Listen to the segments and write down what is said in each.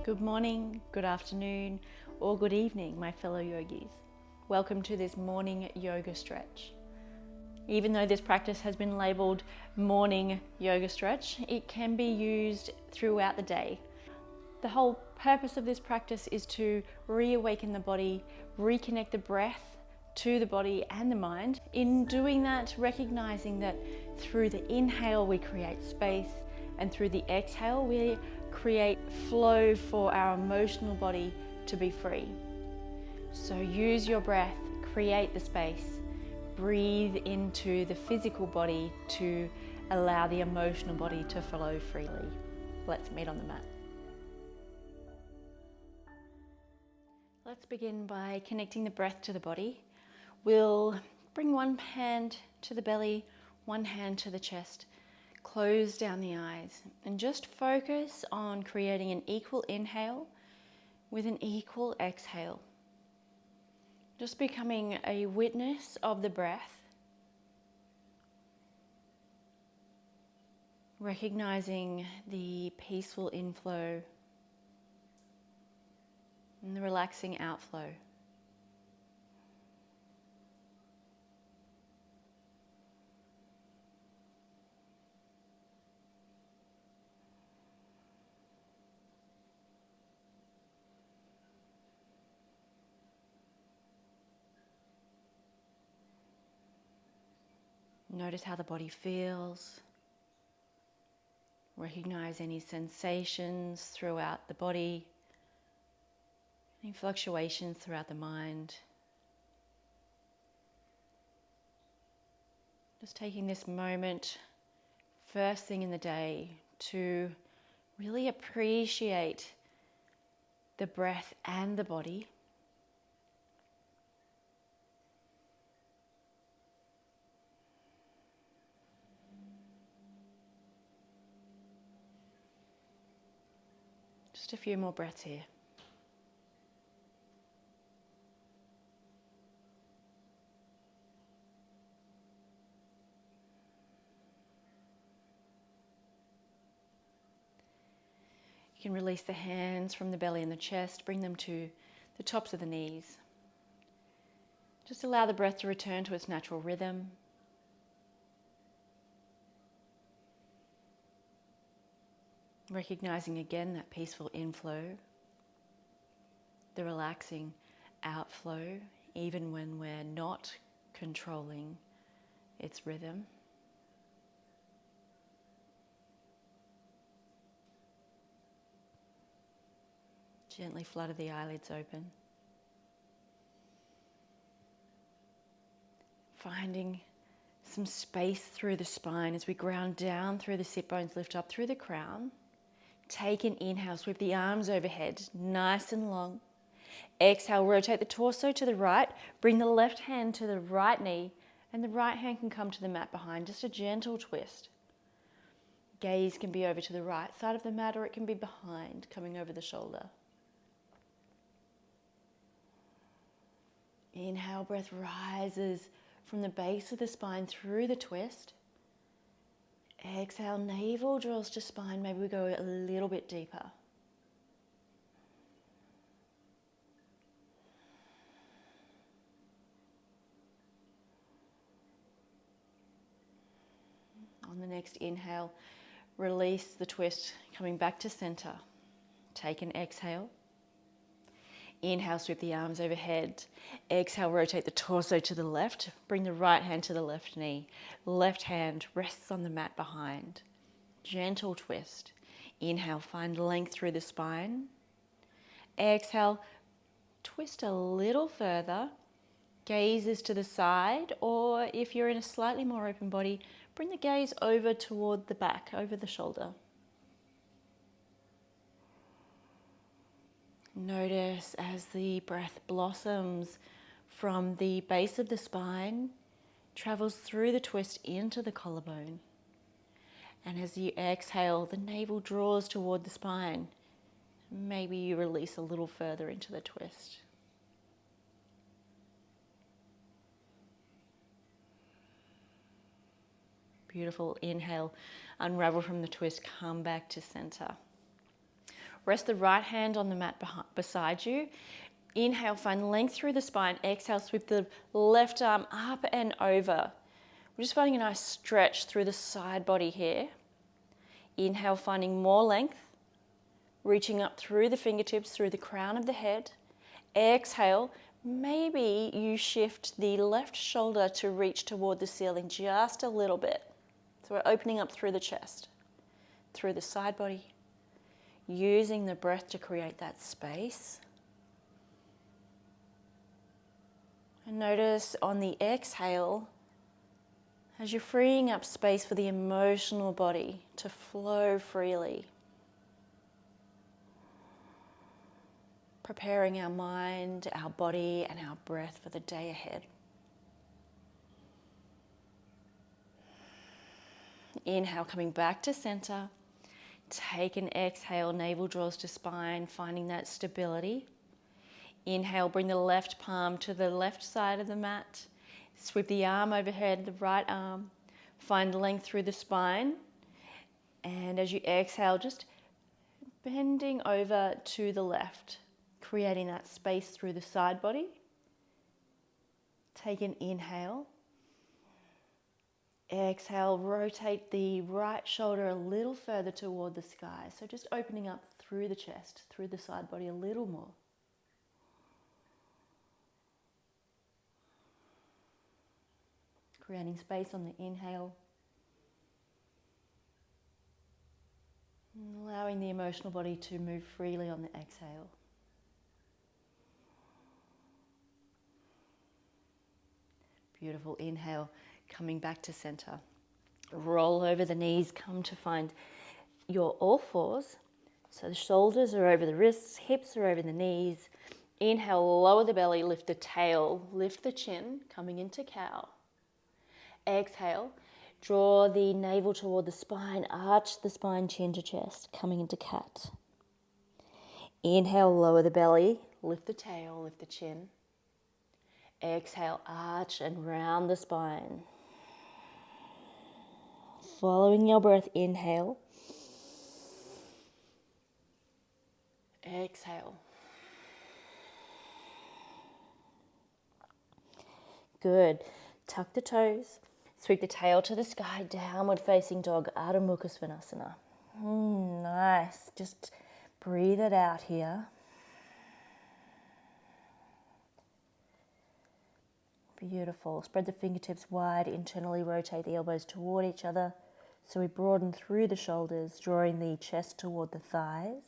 Good morning, good afternoon, or good evening, my fellow yogis. Welcome to this morning yoga stretch. Even though this practice has been labeled morning yoga stretch, it can be used throughout the day. The whole purpose of this practice is to reawaken the body, reconnect the breath to the body and the mind. In doing that, recognizing that through the inhale we create space, and through the exhale we create flow for our emotional body to be free. So use your breath, create the space, breathe into the physical body to allow the emotional body to flow freely. Let's meet on the mat. Let's begin by connecting the breath to the body. We'll bring one hand to the belly, one hand to the chest. Close down the eyes and just focus on creating an equal inhale with an equal exhale. Just becoming a witness of the breath. Recognizing the peaceful inflow and the relaxing outflow. Notice how the body feels. Recognize any sensations throughout the body, any fluctuations throughout the mind. Just taking this moment, first thing in the day, to really appreciate the breath and the body. Just a few more breaths here. You can release the hands from the belly and the chest, bring them to the tops of the knees. Just allow the breath to return to its natural rhythm. Recognizing again that peaceful inflow, the relaxing outflow, even when we're not controlling its rhythm. Gently flutter the eyelids open. Finding some space through the spine as we ground down through the sit bones, lift up through the crown. Take an inhale, sweep the arms overhead, nice and long. Exhale, rotate the torso to the right. Bring the left hand to the right knee, and the right hand can come to the mat behind. Just a gentle twist. Gaze can be over to the right side of the mat, or it can be behind, coming over the shoulder. Inhale, breath rises from the base of the spine through the twist. Exhale, navel draws to spine. Maybe we go a little bit deeper. On the next inhale, release the twist, coming back to center. Take an exhale. Inhale, sweep the arms overhead. Exhale, rotate the torso to the left. Bring the right hand to the left knee. Left hand rests on the mat behind. Gentle twist. Inhale, find length through the spine. Exhale, twist a little further. Gaze is to the side, or if you're in a slightly more open body, bring the gaze over toward the back, over the shoulder. Notice as the breath blossoms from the base of the spine, travels through the twist into the collarbone. And as you exhale, the navel draws toward the spine. Maybe you release a little further into the twist. Beautiful. Inhale, unravel from the twist, come back to center. Rest the right hand on the mat beside you. Inhale, find length through the spine. Exhale, sweep the left arm up and over. We're just finding a nice stretch through the side body here. Inhale, finding more length. Reaching up through the fingertips, through the crown of the head. Exhale, maybe you shift the left shoulder to reach toward the ceiling just a little bit. So we're opening up through the chest, through the side body, using the breath to create that space. And notice on the exhale, as you're freeing up space for the emotional body to flow freely. Preparing our mind, our body, and our breath for the day ahead. Inhale, coming back to center. Take an exhale, navel draws to spine, finding that stability. Inhale, bring the left palm to the left side of the mat. Sweep the arm overhead, the right arm. Find length through the spine. And as you exhale, just bending over to the left, creating that space through the side body. Take an inhale. Exhale, rotate the right shoulder a little further toward the sky. So just opening up through the chest, through the side body a little more. Creating space on the inhale. And allowing the emotional body to move freely on the exhale. Beautiful. Inhale, coming back to center. Roll over the knees, come to find your all fours. So the shoulders are over the wrists, hips are over the knees. Inhale, lower the belly, lift the tail, lift the chin, coming into cow. Exhale, draw the navel toward the spine, arch the spine, chin to chest, coming into cat. Inhale, lower the belly, lift the tail, lift the chin. Exhale, arch and round the spine. Following your breath, inhale. Exhale. Good. Tuck the toes. Sweep the tail to the sky, downward facing dog, Ardha Mukha Svanasana. Nice. Just breathe it out here. Beautiful. Spread the fingertips wide, internally rotate the elbows toward each other. So we broaden through the shoulders, drawing the chest toward the thighs.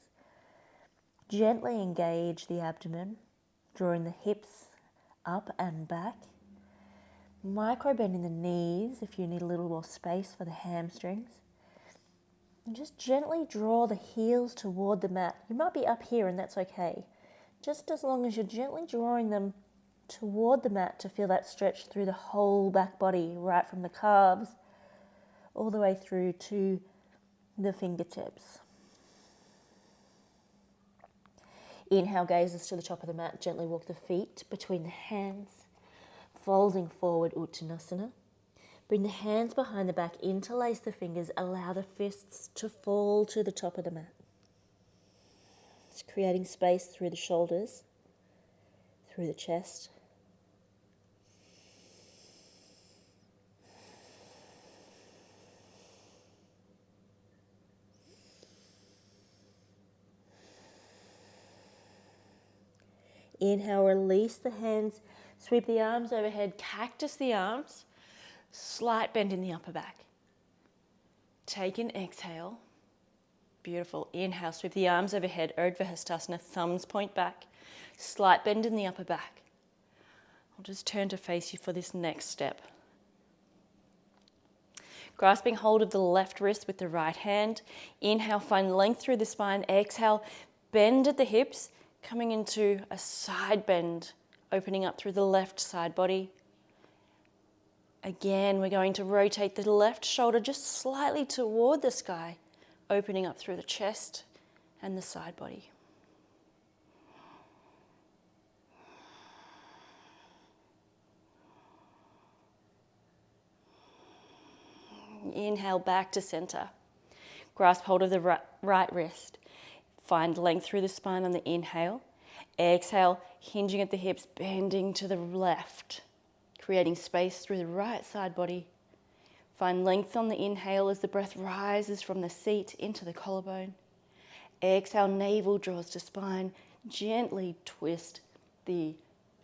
Gently engage the abdomen, drawing the hips up and back. Micro bend in the knees if you need a little more space for the hamstrings. And just gently draw the heels toward the mat. You might be up here and that's okay. Just as long as you're gently drawing them toward the mat to feel that stretch through the whole back body, right from the calves all the way through to the fingertips. Inhale, gazes to the top of the mat. Gently walk the feet between the hands, folding forward, Uttanasana. Bring the hands behind the back, interlace the fingers, allow the fists to fall to the top of the mat. Just creating space through the shoulders, through the chest. Inhale, release the hands, sweep the arms overhead, cactus the arms, slight bend in the upper back. Take an exhale. Beautiful. Inhale, sweep the arms overhead, Urdhva Hastasana, thumbs point back, slight bend in the upper back. I'll just turn to face you for this next step. Grasping hold of the left wrist with the right hand. Inhale, find length through the spine. Exhale, bend at the hips, coming into a side bend, opening up through the left side body. Again, we're going to rotate the left shoulder just slightly toward the sky, opening up through the chest and the side body. Inhale back to center. Grasp hold of the right wrist. Find length through the spine on the inhale. Exhale, hinging at the hips, bending to the left, creating space through the right side body. Find length on the inhale as the breath rises from the seat into the collarbone. Exhale, navel draws to spine. Gently twist the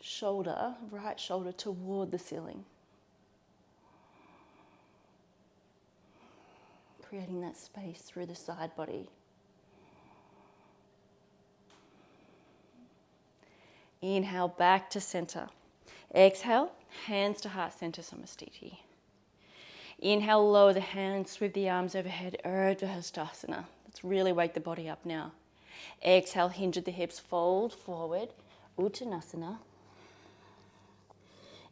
shoulder, right shoulder, toward the ceiling. Creating that space through the side body. Inhale, back to center. Exhale, hands to heart center, Samastiti. Inhale, lower the hands, sweep the arms overhead, Urdhva Hastasana. Let's really wake the body up now. Exhale, hinge at the hips, fold forward, Uttanasana.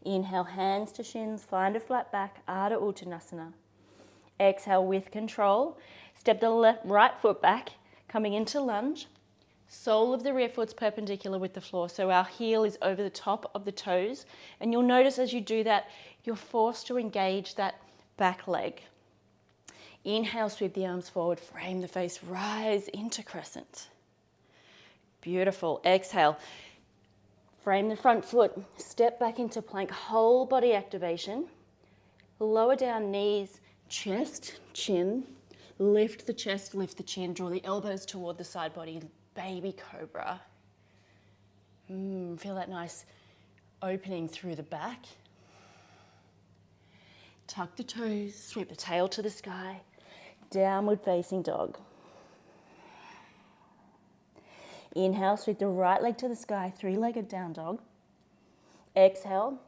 Inhale, hands to shins, find a flat back, Ardha Uttanasana. Exhale with control, step the right foot back, coming into lunge. Sole of the rear foot's perpendicular with the floor, so our heel is over the top of the toes. And you'll notice as you do that, you're forced to engage that back leg. Inhale, sweep the arms forward, frame the face, rise into crescent. Beautiful. Exhale, frame the front foot, step back into plank, whole body activation. Lower down knees, chest, chin. Lift the chest, lift the chin, draw the elbows toward the side body. Baby Cobra. Feel that nice opening through the back. Tuck the toes, sweep the tail to the sky. Downward facing dog. Inhale, sweep the right leg to the sky, three-legged down dog. Exhale,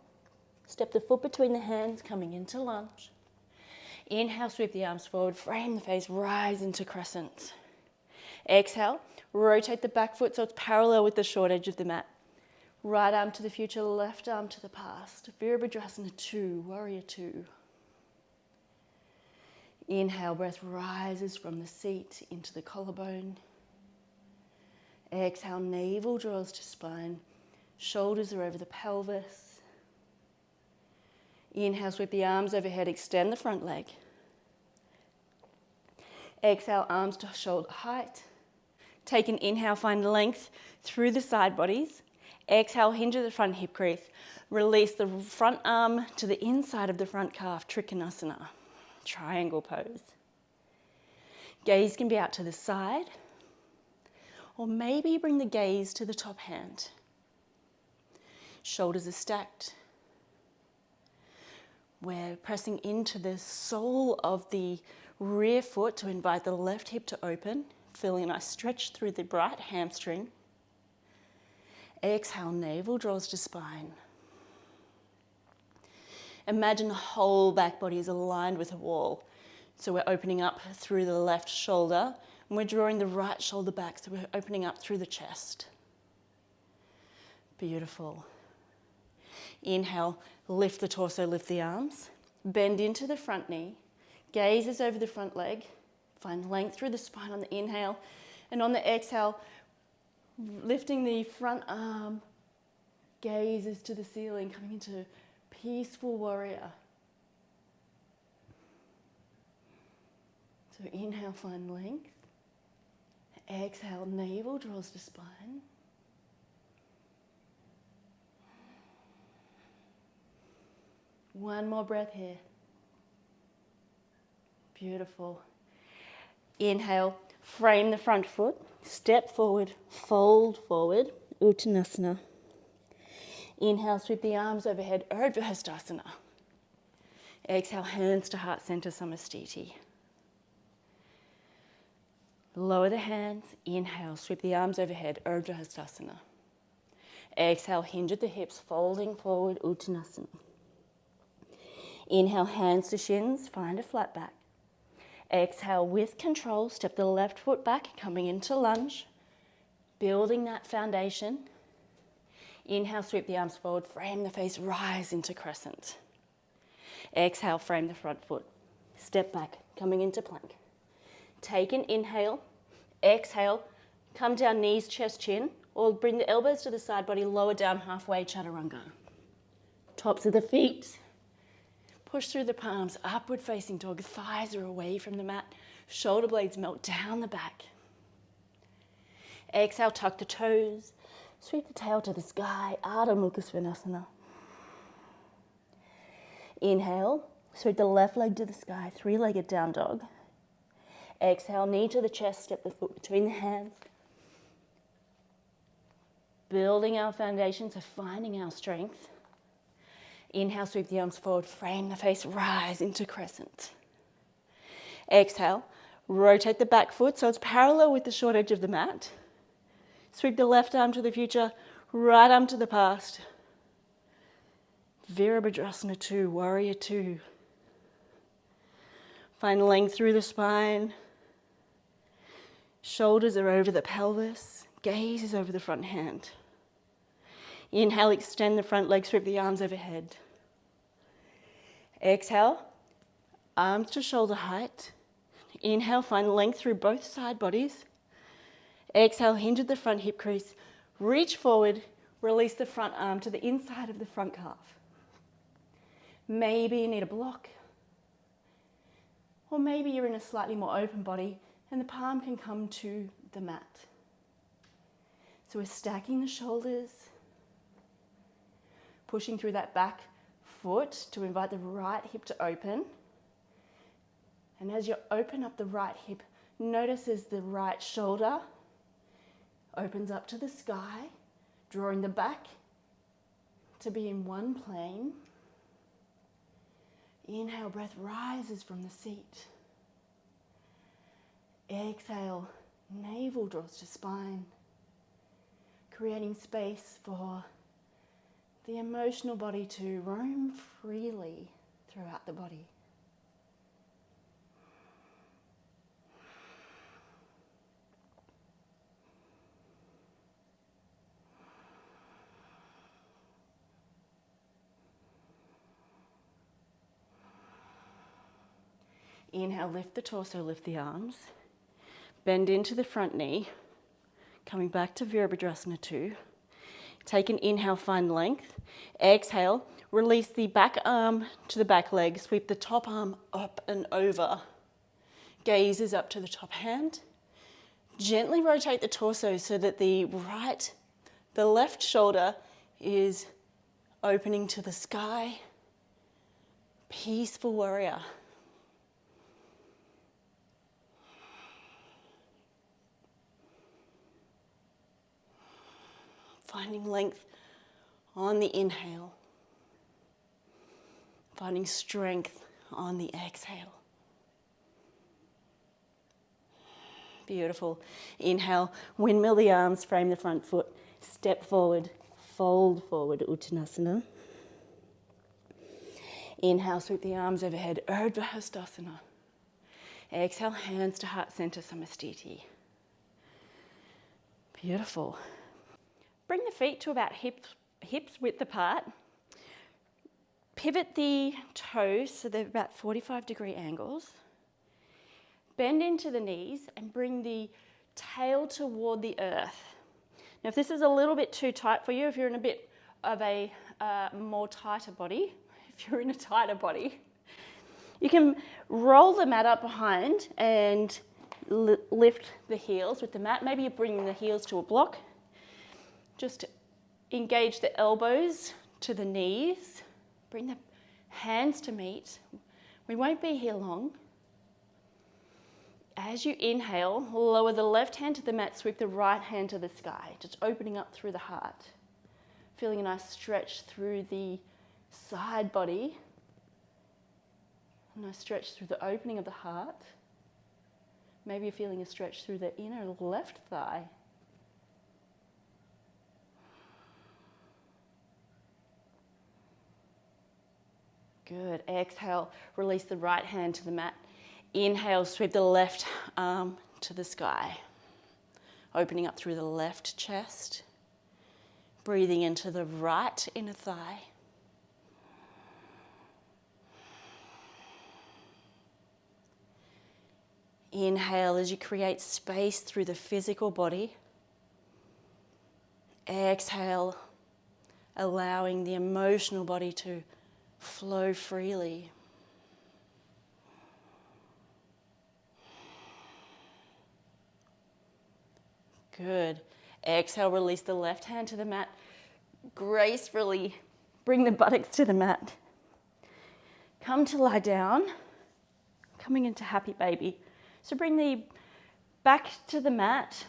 step the foot between the hands, coming into lunge. Inhale, sweep the arms forward, frame the face, rise into crescent. Exhale, rotate the back foot so it's parallel with the short edge of the mat. Right arm to the future, left arm to the past. Virabhadrasana 2, Warrior 2. Inhale, breath rises from the seat into the collarbone. Exhale, navel draws to spine. Shoulders are over the pelvis. Inhale, sweep the arms overhead, extend the front leg. Exhale, arms to shoulder height. Take an inhale, find length through the side bodies. Exhale, hinge at the front hip crease. Release the front arm to the inside of the front calf, Trichinasana, triangle pose. Gaze can be out to the side, or maybe bring the gaze to the top hand. Shoulders are stacked. We're pressing into the sole of the rear foot to invite the left hip to open. Feeling a nice stretch through the right hamstring. Exhale, navel draws to spine. Imagine the whole back body is aligned with a wall. So we're opening up through the left shoulder and we're drawing the right shoulder back, so we're opening up through the chest. Beautiful. Inhale, lift the torso, lift the arms. Bend into the front knee. Gaze is over the front leg. Find length through the spine on the inhale, and on the exhale, lifting the front arm, gazes to the ceiling, coming into peaceful warrior. So inhale, find length. Exhale, navel draws to spine. One more breath here. Beautiful. Inhale, frame the front foot, step forward, fold forward, Uttanasana. Inhale, sweep the arms overhead, Urdhva Hastasana. Exhale, hands to heart center, Samastiti. Lower the hands, inhale, sweep the arms overhead, Urdhva Hastasana. Exhale, hinge at the hips, folding forward, Uttanasana. Inhale, hands to shins, find a flat back. Exhale, with control, step the left foot back, coming into lunge, building that foundation. Inhale, sweep the arms forward, frame the face, rise into crescent. Exhale, frame the front foot, step back, coming into plank. Take an inhale, exhale, come down, knees, chest, chin, or bring the elbows to the side body, lower down halfway, chaturanga. Tops of the feet. Push through the palms, upward facing dog, thighs are away from the mat, shoulder blades melt down the back. Exhale, tuck the toes. Sweep the tail to the sky, Ardha Mukha Svanasana. Inhale, sweep the left leg to the sky, three-legged down dog. Exhale, knee to the chest, step the foot between the hands. Building our foundation, so finding our strength. Inhale, sweep the arms forward, frame the face, rise into crescent. Exhale, rotate the back foot so it's parallel with the short edge of the mat. Sweep the left arm to the future, right arm to the past. Virabhadrasana 2, Warrior 2. Find length through the spine. Shoulders are over the pelvis. Gaze is over the front hand. Inhale, extend the front leg, sweep the arms overhead. Exhale, arms to shoulder height. Inhale, find length through both side bodies. Exhale, hinge at the front hip crease. Reach forward, release the front arm to the inside of the front calf. Maybe you need a block. Or maybe you're in a slightly more open body and the palm can come to the mat. So we're stacking the shoulders, pushing through that back foot to invite the right hip to open. And as you open up the right hip, notice as the right shoulder opens up to the sky, drawing the back to be in one plane. Inhale, breath rises from the seat. Exhale, navel draws to spine, creating space for the emotional body to roam freely throughout the body. Inhale, lift the torso, lift the arms. Bend into the front knee, coming back to Virabhadrasana 2. Take an inhale, find length. Exhale, release the back arm to the back leg, sweep the top arm up and over. Gaze is up to the top hand. Gently rotate the torso so that the left shoulder is opening to the sky. Peaceful warrior. Finding length on the inhale. Finding strength on the exhale. Beautiful. Inhale, windmill the arms, frame the front foot, step forward, fold forward, Uttanasana. Inhale, sweep the arms overhead, Urdhva Hastasana. Exhale, hands to heart center, Samastiti. Beautiful. Bring the feet to about hips width apart. Pivot the toes so they're about 45-degree angles. Bend into the knees and bring the tail toward the earth. Now, if this is a little bit too tight for you, if you're in a bit of a more tighter body, you can roll the mat up behind and lift the heels with the mat. Maybe you're bringing the heels to a block. Just engage the elbows to the knees. Bring the hands to meet. We won't be here long. As you inhale, lower the left hand to the mat, sweep the right hand to the sky, just opening up through the heart. Feeling a nice stretch through the side body. A nice stretch through the opening of the heart. Maybe you're feeling a stretch through the inner left thigh. Good. Exhale, release the right hand to the mat. Inhale, sweep the left arm to the sky. Opening up through the left chest. Breathing into the right inner thigh. Inhale as you create space through the physical body. Exhale, allowing the emotional body to flow freely. Good. Exhale, release the left hand to the mat. Gracefully bring the buttocks to the mat. Come to lie down, coming into happy baby. So bring the back to the mat,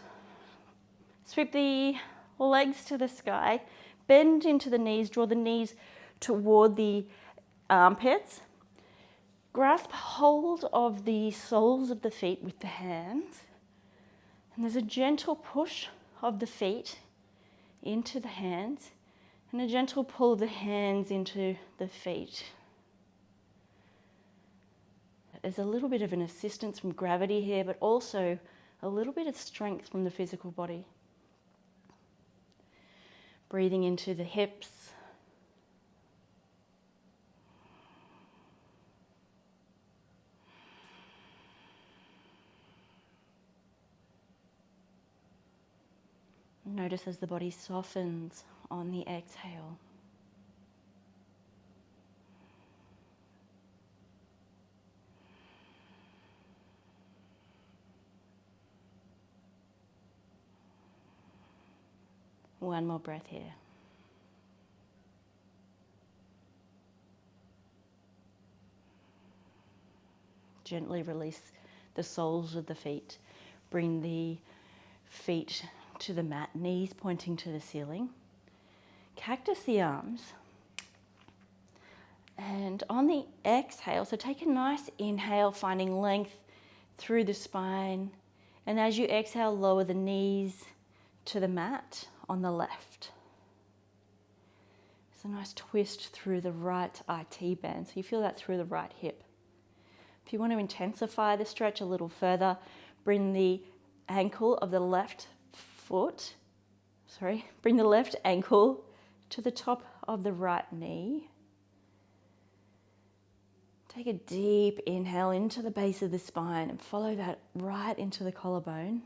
sweep the legs to the sky, bend into the knees, draw the knees toward the armpits. Grasp hold of the soles of the feet with the hands. And there's a gentle push of the feet into the hands and a gentle pull of the hands into the feet. There's a little bit of an assistance from gravity here, but also a little bit of strength from the physical body. Breathing into the hips. Notice as the body softens on the exhale. One more breath here. Gently release the soles of the feet. Bring the feet to the mat, knees pointing to the ceiling. Cactus the arms. And on the exhale, so take a nice inhale, finding length through the spine. And as you exhale, lower the knees to the mat on the left. It's a nice twist through the right IT band. So you feel that through the right hip. If you want to intensify the stretch a little further, bring the ankle of the left bring the left ankle to the top of the right knee. Take a deep inhale into the base of the spine and follow that right into the collarbone.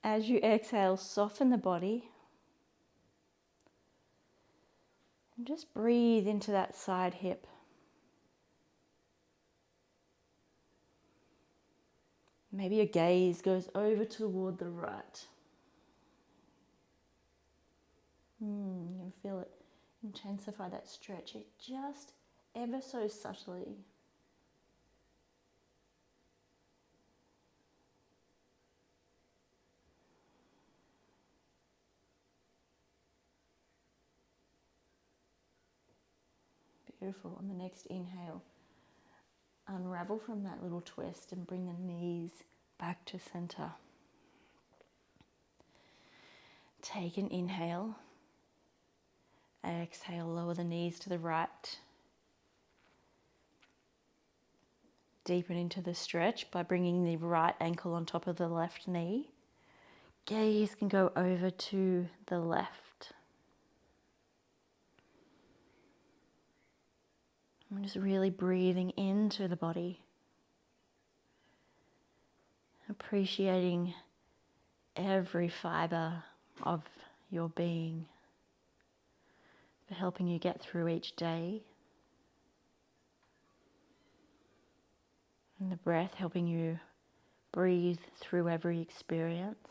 As you exhale, soften the body. And just breathe into that side hip. Maybe your gaze goes over toward the right. You feel it intensify that stretch. It just ever so subtly. Beautiful. On the next inhale, unravel from that little twist and bring the knees back to center. Take an inhale. Exhale, lower the knees to the right. Deepen into the stretch by bringing the right ankle on top of the left knee. Gaze can go over to the left. I'm just really breathing into the body. Appreciating every fiber of your being for helping you get through each day. And the breath helping you breathe through every experience.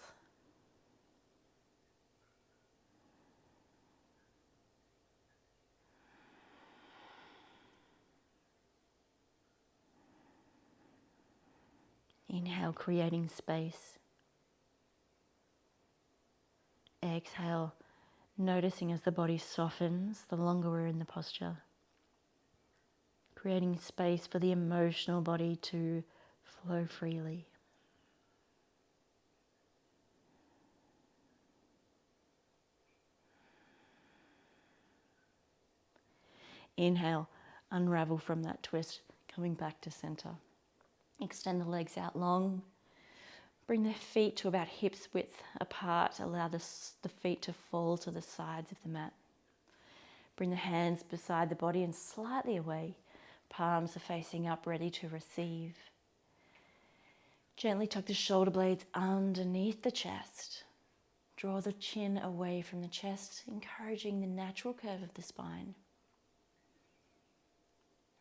Inhale, creating space. Exhale, noticing as the body softens, the longer we're in the posture. Creating space for the emotional body to flow freely. Inhale, unravel from that twist, coming back to center. Extend the legs out long. Bring the feet to about hips width apart. Allow the feet to fall to the sides of the mat. Bring the hands beside the body and slightly away. Palms are facing up, ready to receive. Gently tuck the shoulder blades underneath the chest. Draw the chin away from the chest, encouraging the natural curve of the spine.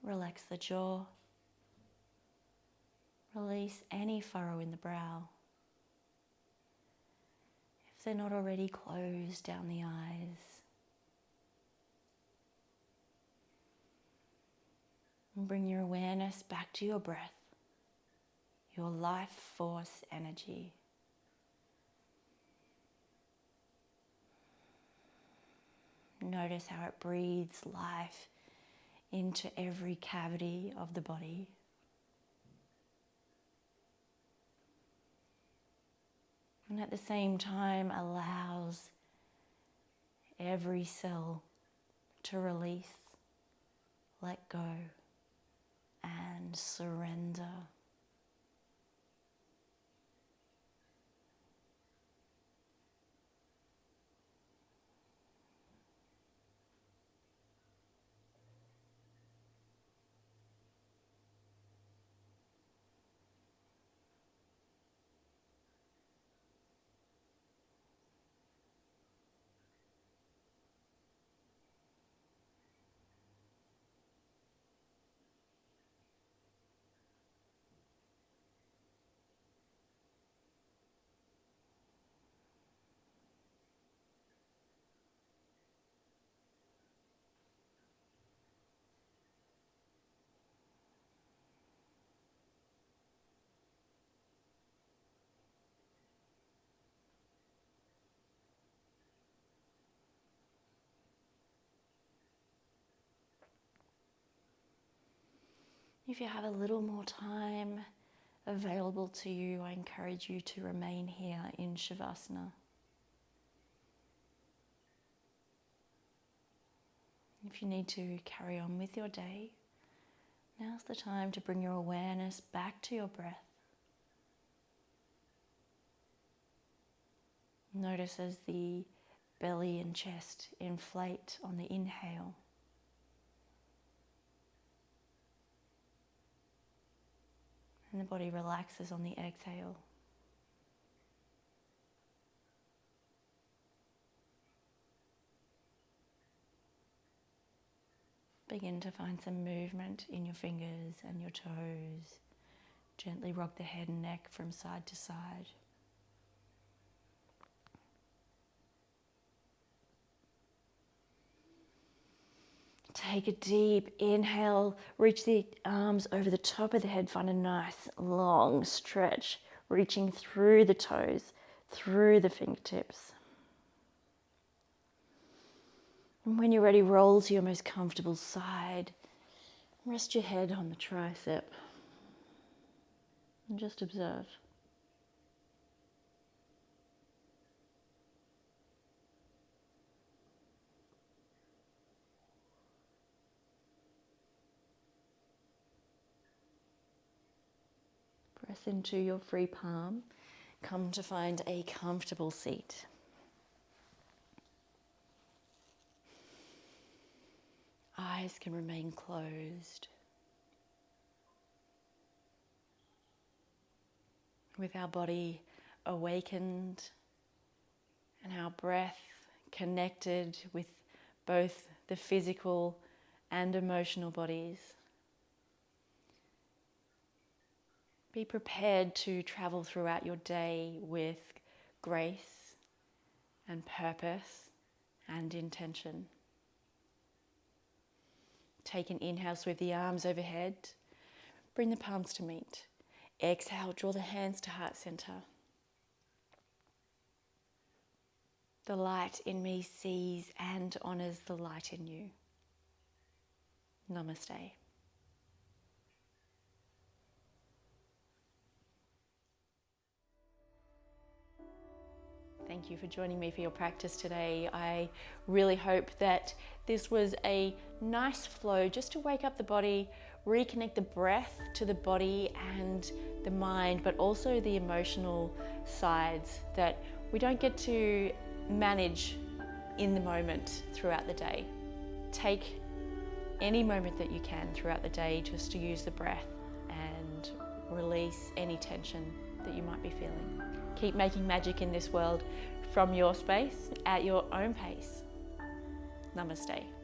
Relax the jaw. Release any furrow in the brow. they're not already closed down the eyes. And bring your awareness back to your breath, your life force energy. Notice how it breathes life into every cavity of the body. And at the same time allows every cell to release, let go, and surrender. If you have a little more time available to you, I encourage you to remain here in Shavasana. If you need to carry on with your day, now's the time to bring your awareness back to your breath. Notice as the belly and chest inflate on the inhale. And the body relaxes on the exhale. Begin to find some movement in your fingers and your toes. Gently rock the head and neck from side to side. Take a deep inhale, reach the arms over the top of the head, find a nice long stretch, reaching through the toes, through the fingertips. And when you're ready, roll to your most comfortable side. Rest your head on the tricep and just observe. Press into your free palm. Come to find a comfortable seat. Eyes can remain closed. With our body awakened and our breath connected with both the physical and emotional bodies. Be prepared to travel throughout your day with grace and purpose and intention. Take an inhale, sweep the arms overhead. Bring the palms to meet. Exhale, draw the hands to heart center. The light in me sees and honors the light in you. Namaste. Thank you for joining me for your practice today. I really hope that this was a nice flow just to wake up the body, reconnect the breath to the body and the mind, but also the emotional sides that we don't get to manage in the moment throughout the day. Take any moment that you can throughout the day just to use the breath and release any tension that you might be feeling. Keep making magic in this world from your space at your own pace. Namaste.